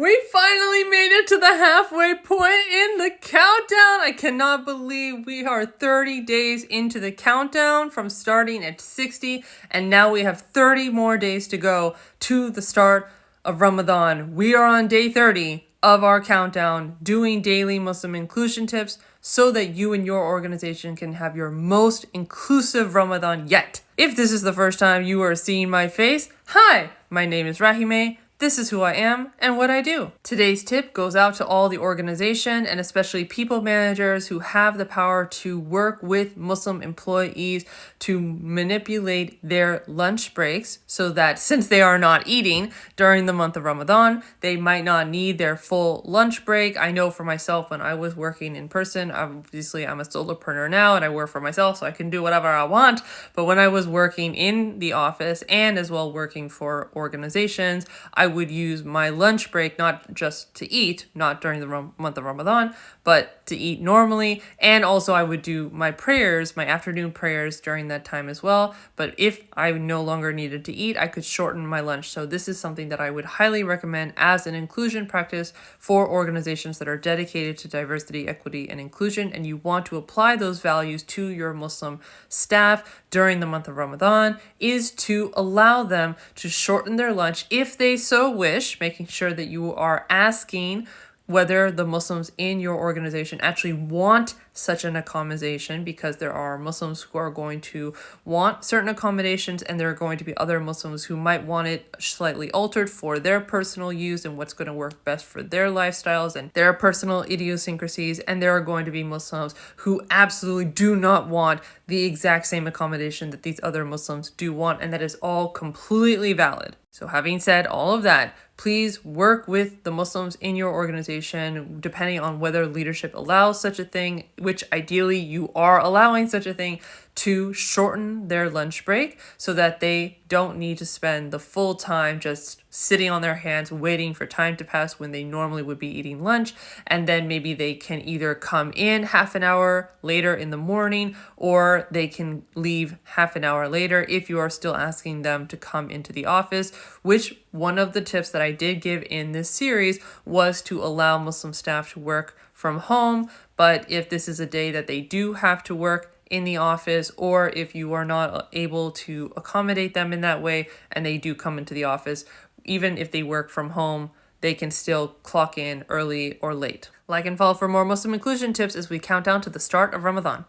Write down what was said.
We finally made it to the halfway point in the countdown. I cannot believe we are 30 days into the countdown from starting at 60, and now we have 30 more days to go to the start of Ramadan. We are on day 30 of our countdown, doing daily Muslim inclusion tips so that you and your organization can have your most inclusive Ramadan yet. If this is the first time you are seeing my face, hi, my name is Rahimeh. This is who I am and what I do. Today's tip goes out to all the organization and especially people managers who have the power to work with Muslim employees to manipulate their lunch breaks so that since they are not eating during the month of Ramadan, they might not need their full lunch break. I know for myself when I was working in person, obviously I'm a solopreneur now and I work for myself so I can do whatever I want. But when I was working in the office and as well working for organizations, I would use my lunch break not just to eat, not during the month of Ramadan, but to eat normally. And also I would do my prayers, my afternoon prayers during that time as well. But if I no longer needed to eat, I could shorten my lunch. So this is something that I would highly recommend as an inclusion practice for organizations that are dedicated to diversity, equity, and inclusion. And you want to apply those values to your Muslim staff during the month of Ramadan is to allow them to shorten their lunch if they so wish, making sure that you are asking whether the Muslims in your organization actually want such an accommodation, because there are Muslims who are going to want certain accommodations and there are going to be other Muslims who might want it slightly altered for their personal use and what's going to work best for their lifestyles and their personal idiosyncrasies. And there are going to be Muslims who absolutely do not want the exact same accommodation that these other Muslims do want, and that is all completely valid. So having said all of that, please work with the Muslims in your organization, depending on whether leadership allows such a thing, which ideally you are allowing such a thing, to shorten their lunch break so that they don't need to spend the full time just sitting on their hands waiting for time to pass when they normally would be eating lunch. And then maybe they can either come in half an hour later in the morning or they can leave half an hour later if you are still asking them to come into the office, which one of the tips that I did give in this series was to allow Muslim staff to work from home. But if this is a day that they do have to work in the office, or if you are not able to accommodate them in that way and they do come into the office, even if they work from home, they can still clock in early or late. Like and follow for more Muslim inclusion tips as we count down to the start of Ramadan.